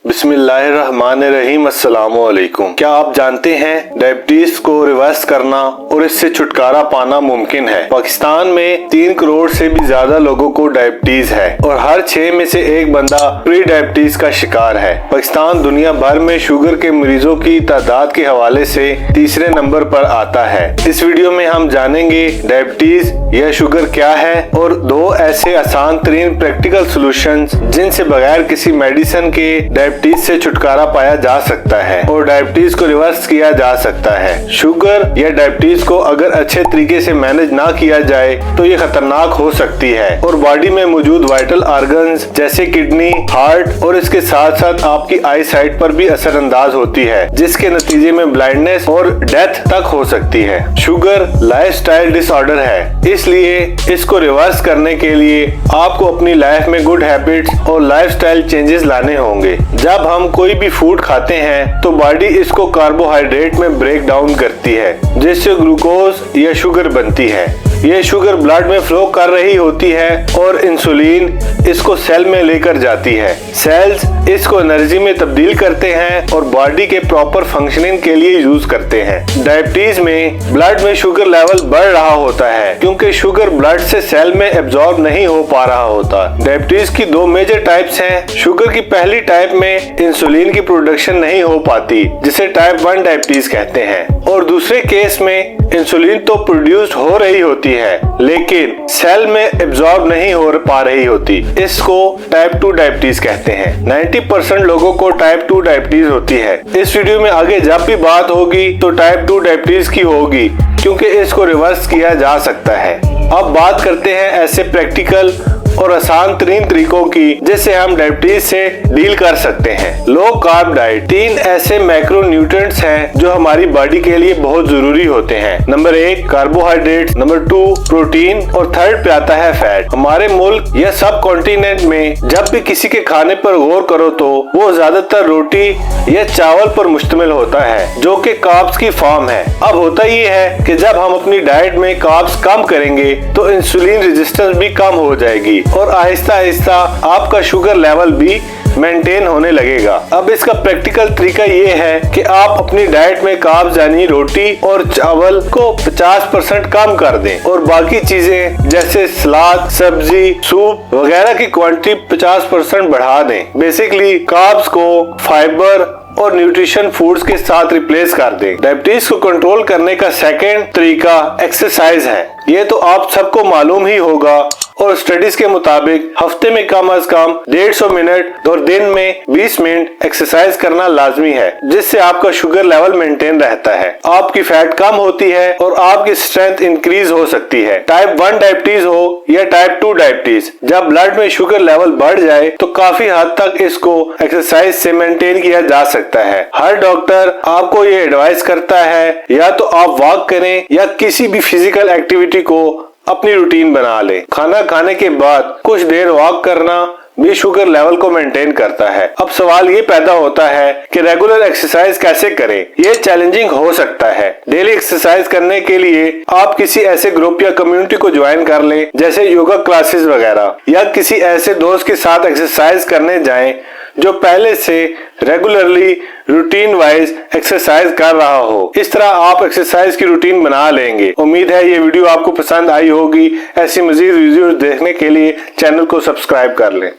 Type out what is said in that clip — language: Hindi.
बिस्मिल्लाहिर्रहमानिर्रहीम। अस्सलामुअलैकुम। क्या आप जानते हैं डायबिटीज को रिवर्स करना और इससे छुटकारा पाना मुमकिन है। पाकिस्तान में 3 करोड़ से भी ज्यादा लोगों को डायबिटीज है और हर 6 में से एक बंदा प्री डायबिटीज का शिकार है। पाकिस्तान दुनिया भर में शुगर के मरीजों की तादाद के हवाले से तीसरे नंबर पर आता है। इस वीडियो में हम जानेंगे डायबिटीज या शुगर क्या है और 2 ऐसे आसान तरीन प्रैक्टिकल सॉल्यूशंस जिनसे बगैर किसी मेडिसिन के डायबिटीज से छुटकारा पाया जा सकता है और डायबिटीज को रिवर्स किया जा सकता है। शुगर या डायबिटीज को अगर अच्छे तरीके से मैनेज ना किया जाए तो ये खतरनाक हो सकती है और बॉडी में मौजूद वाइटल ऑर्गन्स जैसे किडनी, हार्ट और इसके साथ साथ आपकी आई साइट पर भी असरअंदाज होती है, जिसके नतीजे में ब्लाइंडनेस और डेथ तक हो सकती है। शुगर लाइफस्टाइल डिसऑर्डर है, इसलिए इसको रिवर्स करने के लिए आपको अपनी लाइफ में गुड हैबिट्स और लाइफस्टाइल चेंजेस लाने होंगे। जब हम कोई भी फूड खाते हैं तो बॉडी इसको कार्बोहाइड्रेट में ब्रेक डाउन करती है, जिससे ग्लूकोज या शुगर बनती है। ये शुगर ब्लड में फ्लो कर रही होती है और इंसुलिन इसको सेल में लेकर जाती है। सेल्स इसको एनर्जी में तब्दील करते हैं और बॉडी के प्रॉपर फंक्शनिंग के लिए यूज करते हैं। डायबिटीज में ब्लड में शुगर लेवल बढ़ रहा होता है क्योंकि शुगर ब्लड से सेल में एब्जॉर्ब नहीं हो पा रहा होता। डायबिटीज की 2 मेजर टाइप्स हैं। शुगर की पहली टाइप में इंसुलिन की प्रोडक्शन नहीं हो पाती, जिसे टाइप 1 डायबिटीज कहते हैं, और दूसरे केस में इंसुलिन तो प्रोड्यूस हो रही होती है लेकिन सेल में एब्जॉर्ब नहीं हो पा रही होती। इसको टाइप 2 डायबिटीज कहते हैं। 90% लोगों को टाइप 2 डायबिटीज होती है। इस वीडियो में आगे जब भी बात होगी तो टाइप 2 डायबिटीज की होगी क्योंकि इसको रिवर्स किया जा सकता है। अब बात करते हैं ऐसे प्रैक्टिकल और आसान तरीन तरीकों की जिससे हम डायबिटीज से डील कर सकते हैं। Low carb diet. 3 ऐसे मैक्रोन्यूट्रिएंट्स हैं जो हमारी बॉडी के लिए बहुत जरूरी होते हैं। नंबर 1 कार्बोहाइड्रेट, नंबर 2 प्रोटीन और थर्ड पे आता है फैट। हमारे मुल्क या सब कॉन्टिनेंट में जब भी किसी के खाने पर गौर करो तो वो ज्यादातर रोटी या चावल पर मुश्तमिल होता है, जो कि कार्ब्स की फॉर्म है। अब होता ये है कि जब हम अपनी डाइट में कार्ब्स कम करेंगे तो इंसुलिन रेजिस्टेंस भी कम हो जाएगी और आहिस्ता आहिस्ता आपका शुगर लेवल भी मेंटेन होने लगेगा। अब इसका प्रैक्टिकल तरीका ये है कि आप अपनी डाइट में कार्ब्स यानी रोटी और चावल को 50% कम कर दें और बाकी चीजें जैसे सलाद, सब्जी, सूप वगैरह की क्वांटिटी 50% बढ़ा दें। बेसिकली कार्ब्स को फाइबर और न्यूट्रिशन फूड्स के साथ रिप्लेस कर दें। डायबिटीज को कंट्रोल करने का सेकेंड तरीका एक्सरसाइज है। ये तो आप सबको मालूम ही होगा और स्टडीज के मुताबिक हफ्ते में कम से कम 150 मिनट और दिन में 20 मिनट एक्सरसाइज करना लाजमी है, जिससे आपका शुगर लेवल मेंटेन रहता है, आपकी फैट कम होती है और आपकी स्ट्रेंथ इंक्रीज हो सकती है। टाइप 1 डायबिटीज हो या टाइप 2 डायबिटीज, जब ब्लड में शुगर लेवल बढ़ जाए तो काफी हद तक इसको एक्सरसाइज से मेंटेन किया जा सकता है। हर डॉक्टर आपको ये एडवाइस करता है या तो आप वॉक करें या किसी भी फिजिकल एक्टिविटी को अपनी रूटीन बना ले। खाना खाने के बाद कुछ देर वॉक करना भी शुगर लेवल को मेंटेन करता है। अब सवाल ये पैदा होता है कि रेगुलर एक्सरसाइज कैसे करें। ये चैलेंजिंग हो सकता है। डेली एक्सरसाइज करने के लिए आप किसी ऐसे ग्रुप या कम्युनिटी को ज्वाइन कर लें, जैसे योगा क्लासेस वगैरह, या किसी ऐसे दोस्त के साथ एक्सरसाइज करने जाएं जो पहले से रेगुलरली रूटीन वाइज एक्सरसाइज कर रहा हो। इस तरह आप एक्सरसाइज की रूटीन बना लेंगे। उम्मीद है ये वीडियो आपको पसंद आई होगी। ऐसी मजीद वीडियो देखने के लिए चैनल को सब्सक्राइब कर लें।